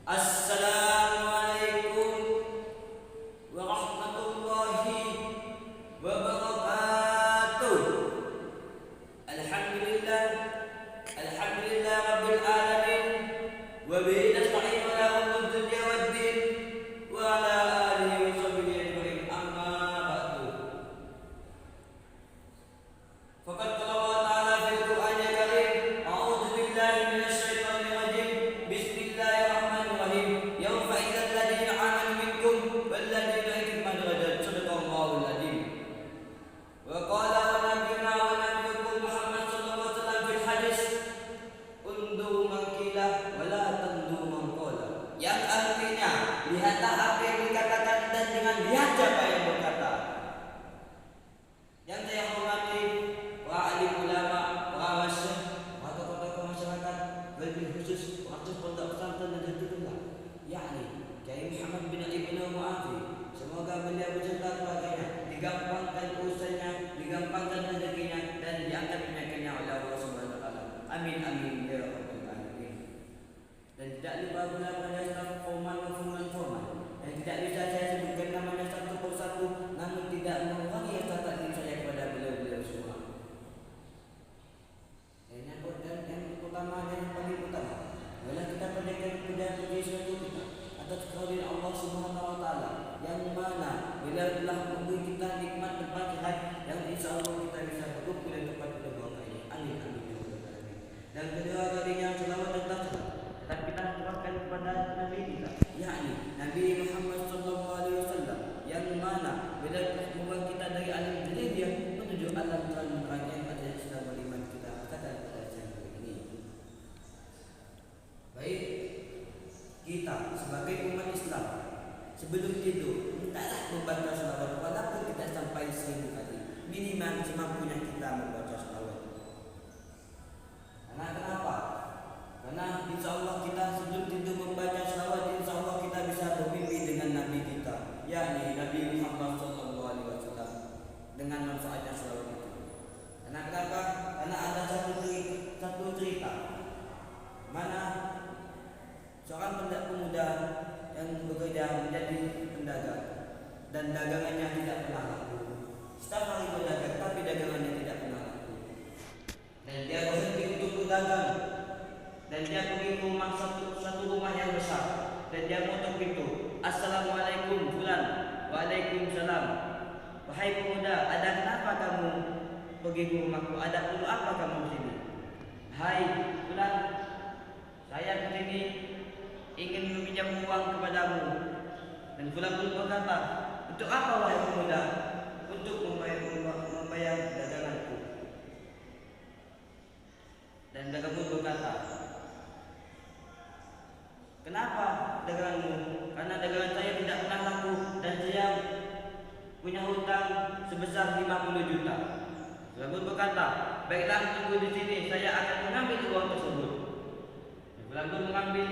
Assalamualaikum warahmatullahi wabarakatuh. Alhamdulillah, alhamdulillah rabbil alamin. Wa bihi nasta'inu ala umuri dunya waddin. Wa ala alihi wa sahbihi ajma'in. Amma ba'du. Faqad qala Allah ta'ala fil Qur'anil karim, a'udzu billahi minasy syaithanir rajim. Bismillahirrahmanirrahim. Yawma idzal ladzina amanu minkum wal ladzina utul darajat. Shadaqallahul adzim. Wa qala nabiyyuna wa nabiyukum Muhammad sallallahu alaihi wasallam fil hadis, undur makilah wa la tandur maqala. Yang artinya, lihatlah apa yang dikatakan dan jangan lihat siapa yang berkata. Yang saya hormati para alim ulama, para masyayikh, para tokoh-tokoh masyarakat, wabil khusus waktu pondok pesantren Nahdlatul, yakni Kiai Muhammad bin Ibnu Mu'adzi. Semoga beliau beserta keluarganya digampangkan urusannya, digampangkan rezekinya, dan diangkat penyakitnya oleh Allah Subhanahu wa taala. Amin amin ya rabbal alamin. Dan tidak lupa pula pada staf formal maupun non formal. Dan tidak bisa saya sebutkan namanya satu persatu, namun tidak mengurangi rasa takdim saya kepada beliau-beliau semua. Dan yang utama dan yang paling utama adalah kita panjatkan puji syukur kita atas kehadiran Allah Subhanahu wa taala, yang mana beliau telah memberi kita nikmat tempat sehat yang insyaallah kita bisa berkumpul di tempat berdoa ini. Amin amin ya rabbal alamin. Dan kedua kalinya selawat dan tasbih tetap kita aturkan kepada Nabi kita, yakni Nabi Muhammad sallallahu alaihi wasallam, yang mana beliau telah membawa kita dari alam jahiliyah menuju alam terang yang ada Islam dan iman kita kata pada siang hari ini. Baik, kita sebagai umat Islam sebelum tidur hendaklah membaca selawat walaupun tidak sampai 1000 kali, minimal semampunya kita membaca selawat. Karena kenapa? Karena insya Allah kita sebelum tidur membaca selawat, insya Allah kita bisa bermimpi dengan Nabi kita, yakni Nabi Muhammad sallallahu alaihi wasallam, dengan manfaatnya selawat itu. Karena kenapa? Karena ada satu cerita mana seorang pemuda yang bekerja menjadi pendagang dan dagangannya tidak pernah laku. Setiap hari berdagang tapi dagangannya tidak pernah laku. Dan dia berhenti untuk berdagang. Dan dia pergi ke rumah satu rumah yang besar. Dan dia mengetuk pintu. Assalamualaikum fulan. Waalaikumsalam. Wahai pemuda, ada kenapa kamu pergi ke rumahku? Ada perlu apa kamu di sini? Hai fulan, saya ke sini ingin meminjam uang kepadamu. Dan fulan pun berkata, untuk apa wahai pemuda? Untuk membayar daganganku. Dan dagang pun berkata, kenapa daganganmu? Karena dagangan saya tidak pernah laku dan saya punya hutang sebesar 50 juta. Fulan pun berkata, baiklah tunggu di sini, saya akan mengambil uang tersebut. Fulan pun mengambil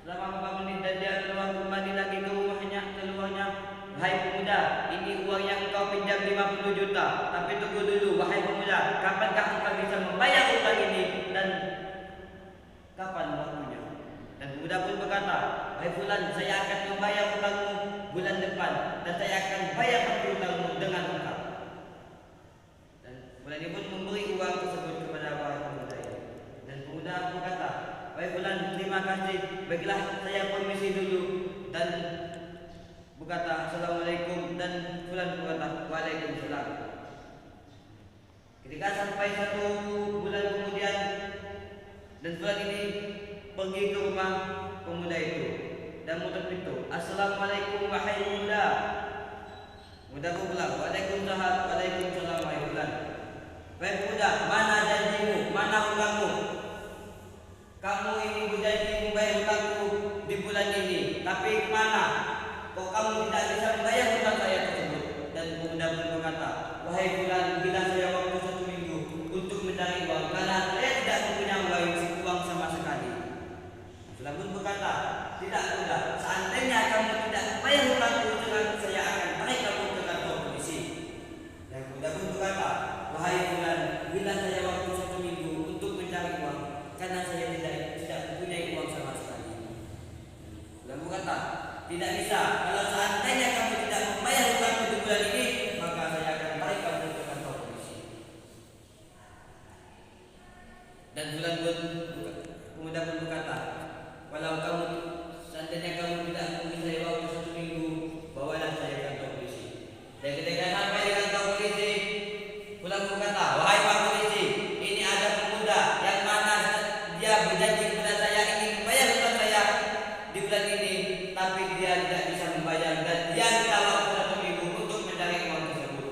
selama beberapa menit dan dia keluar kembali lagi ke keluarnya. Wahai pemuda, ini uang yang kau pinjam 50 juta. Tapi tunggu dulu, wahai pemuda, kapankah engkau bisa membayar utang ini dan kapan waktunya? Dan pemuda pun berkata, wahai fulan, saya akan membayar utangmu bulan depan dan saya akan bayar utangmu dengan lengkap. Dan fulan ini pun memberi uang tersebut kepada wahai pemuda ini. Dan pemuda berkata, wahai fulan, terima kasih. Baiklah, saya permisi dulu. Dan berkata assalamualaikum, dan fulan berkata waalaikumsalam. Ketika sampai 1 bulan kemudian, dan fulan ini pergi ke rumah pemuda itu dan mengetuk pintu. Assalamualaikum wahai pemuda. Pemuda berkata waalaikumsalam. Waalaikumsalam wahai fulan. Wahai pemuda, mana janjimu? Mana hutangmu? Kamu ini berjanji membayar hutangku di bulan ini, tapi kemana? Kok kamu tidak bisa membayar hutang saya tersebut? Dan pemuda pun berkata, wahai fulan, bila saya waktu 1 minggu untuk mencari uang, karena saya tidak mempunyai uang sama sekali. Fulan pun berkata, tidak mudah. Seandainya kamu tidak membayar hutangku, saya akan tarik kamu ke kantor polisi. Dan pemuda pun berkata, wahai fulan, bila saya waktu 1 minggu untuk mencari uang, karena saya tidak mempunyai uang sama sekali. tidak bisa. Kalau seandainya kamu tidak membayar hutang di bulan ini, maka saya akan tarik kamu ke kantor polisi. Dan bulan pemuda pun berkata, kalau kamu seandainya kamu tidak memberi saya waktu 1 minggu, bawalah saya ke kantor polisi. Dan ketika sampai di kantor polisi, pulang berkata, wahai Pak Polisi, ini ada pemuda yang mana dia berjanji kepada saya ingin membayar hutang saya di bulan ini, tapi dia tidak bisa membayar dan dia minta waktu 1 minggu untuk mencari uang tersebut.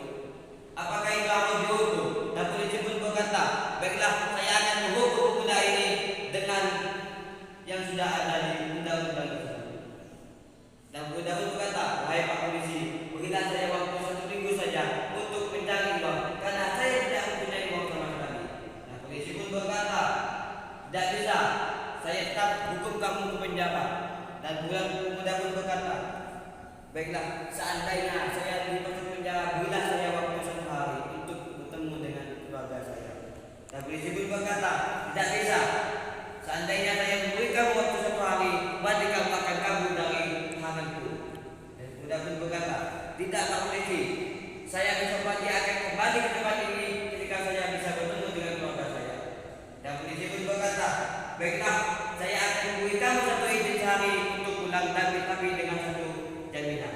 Apakah itu harus dihukum? Dan polisi pun berkata, baiklah, saya akan menghukum pemuda ini dengan yang sudah ada di undang-undang tersebut. Dan pemuda pun berkata, wahai Pak Polisi, berilah saya waktu 1 minggu saja untuk mencari uang, karena saya tidak mempunyai uang sama sekali. Dan polisi pun berkata, tidak bisa, saya tetap hukum kamu ke penjara. Dan pemuda pun berkata, baiklah, seandainya saya dimasuk penjara, berilah saya waktu 1 hari untuk bertemu dengan keluarga saya. Dan polisi pun berkata, tidak bisa, seandainya saya memberikan waktu 1 hari, berarti kamu akan kabur dari tahananku. Dan pemuda pun berkata, tidak Pak Polisi, saya besok pagi akan kembali ke tempat ini ketika saya bisa bertemu dengan keluarga saya. Dan polisi pun berkata, baiklah, saya akan memberi kamu 1 izin sehari untuk pulang, tapi dengan 1 jaminan.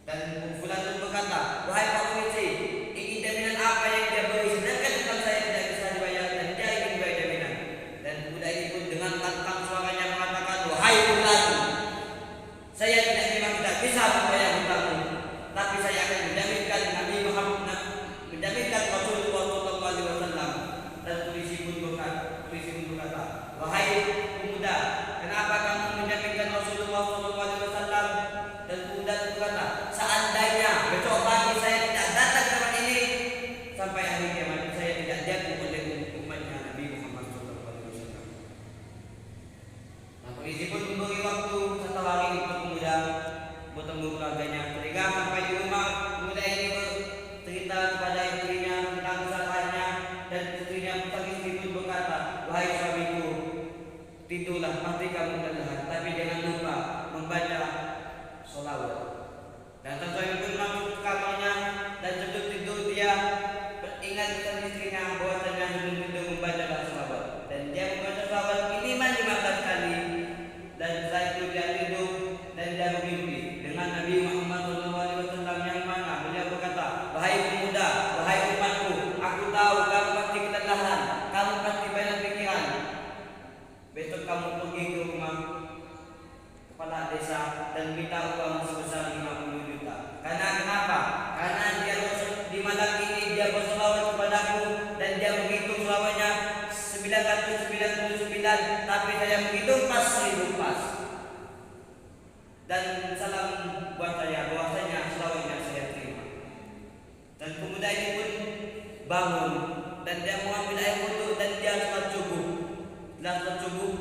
Dan fulan pun berkata, wahai Pak Polisi, ingin jaminan apa yang dia beri, sedangkan hutang saya tidak bisa dibayar dan dia ingin bayar jaminan. Dan pemuda ini pun dengan lantang suaranya mengatakan, wahai fulan, saya memang tidak bisa membayar hutangmu, tapi saya akan menjaminkan Nabi Muhammad, menjaminkan Rasulullah SAW. Dan polisi pun berkata, wahai pemuda, kenapa kamu menjaminkan Rasulullah SAW? Dan pemuda itu berkata, seandainya besok pagi saya tidak datang ke tempat ini, sampai hari kiamat saya tidak jatuh oleh umatnya Nabi Muhammad SAW. Nah, polisi pun memberi waktu 1 hari untuk pemuda bertemu keluarganya. Ketika sampai di rumah, pemuda ini bercerita kepada istrinya tentang kesalahannya, dan istrinya pun berkata, wahai suamiku, tidurlah, pasti kamu kelelahan, tapi jangan lupa membaca sholawat. Dan suami pun masuk ke kamarnya, dan sebelum tidur dia ingat pesan istrinya bahwasanya sebelum tidur membaca sholawat. Dan dia membaca sholawat minimal 15 kali. Dan setelah itu dia tidur dan dia bermimpi dengan Nabi Muhammad SAW, yang mana beliau berkata, wahai pemuda, wahai umatku, aku tahu kamu pasti kelelahan, kamu pasti banyak pikiran. Besok kamu pergi ke rumah kepala desa dan minta uang sebesar 50 juta. Karena kenapa? Karena dia di malam ini dia berselawat kepadaku dan dia menghitung selawatnya 999, tapi saya menghitung pas 1000 pas. Dan salam buat saya bahwasanya selawatnya saya terima. Dan pemuda ini pun bangun dan dia mengambil air wudhu dan dia sholat subuh. Setelah sholat subuh,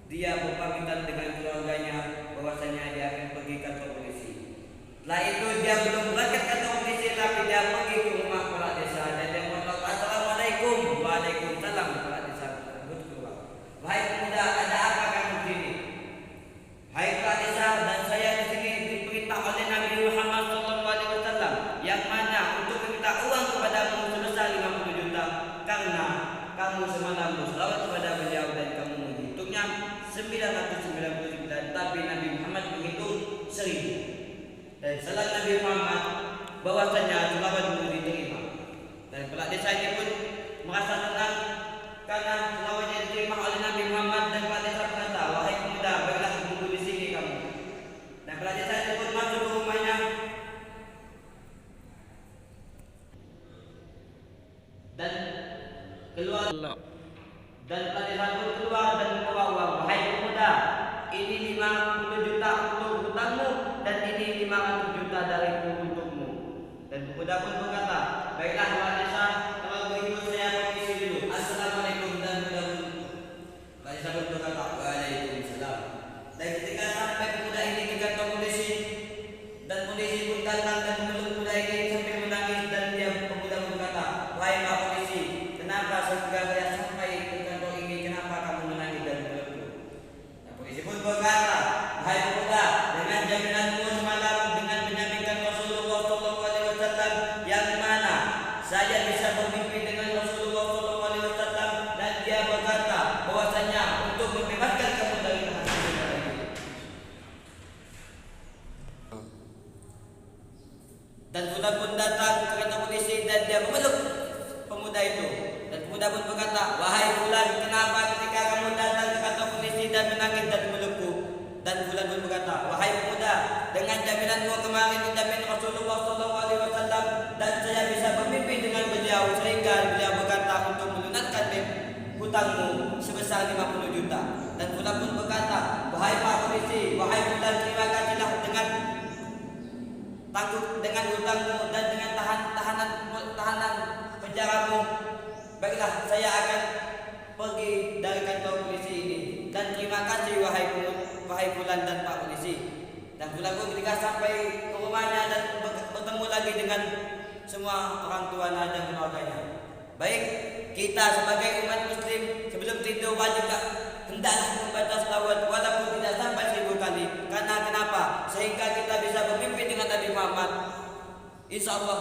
dia berpamitan dengan keluarganya bahwasanya dia akan pergi ke kantor polisi. Setelah itu dia belum berangkat ke kantor polisi, tapi dia pergi ke rumah kepala desa dan dia mengatakan, assalamualaikum. Waalaikumsalam. Kepala desa tersebut keluar. Wahai pemuda, ada apa kamu di sini? Hai kepala desa, dan saya di sini diperintah oleh Nabi Muhammad SAW, yang mana untuk meminta uang kepadamu sebesar 50 juta karena kamu semalam berselawat kepada beliau dan kamu menghitungnya 999, tapi Nabi Muhammad menghitung 1000. Dan salat Nabi Muhammad bahwasanya selawat itu diterima. Dan kepala desa ini pun merasa senang karena selawatnya diterima oleh Nabi Muhammad. Dan kepala desa berkata, wahai pemuda, baiklah tunggu di sini kamu. Dan kepala desa itu pun masuk ke rumahnya dan keluar. Dan kepala desa pun keluar dan membawa uang. Wahai pemuda, ini 50 juta untuk hutangmu dan ini 500 juta dariku untukmu. Dan pemuda pun berkata, baiklah kepala desa, kalau begitu saya permisi dulu. Assalamualaikum. Dan kepala desa pun berkata, waalaikumsalam. Dan ketika sampai pemuda ini ke kantor polisi, dan polisi pun datang dan memeluk pemuda ini sambil menangis, dan dia pemuda pun berkata, wahai Pak Polisi, kenapa sehingga saya sampai ke kantor ini, kenapa kamu menangis dan memelukku? Dan polisi pun berkata, wahai pemuda, hutangmu sebesar 50 juta. Dan fulan pun berkata, wahai Pak Polisi, wahai fulan, terima kasihlah dengan hutangmu dan dengan tahanan penjaramu. Baiklah, saya akan pergi dari kantor polisi ini. Dan terima kasih wahai fulan dan Pak Polisi. Dan fulan pun ketika sampai ke rumahnya dan bertemu lagi dengan semua orang tuanya dan keluarganya. Baik, kita sebagai umat muslim sebelum tidur wajib hendaklah membaca selawat walaupun tidak sampai 1000 kali. Karena kenapa? Sehingga kita bisa bermimpi dengan Nabi Muhammad. Insya Allah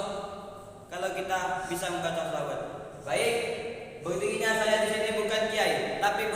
kalau kita bisa membaca selawat. Baik, buktinya saya di sini bukan kiai, tapi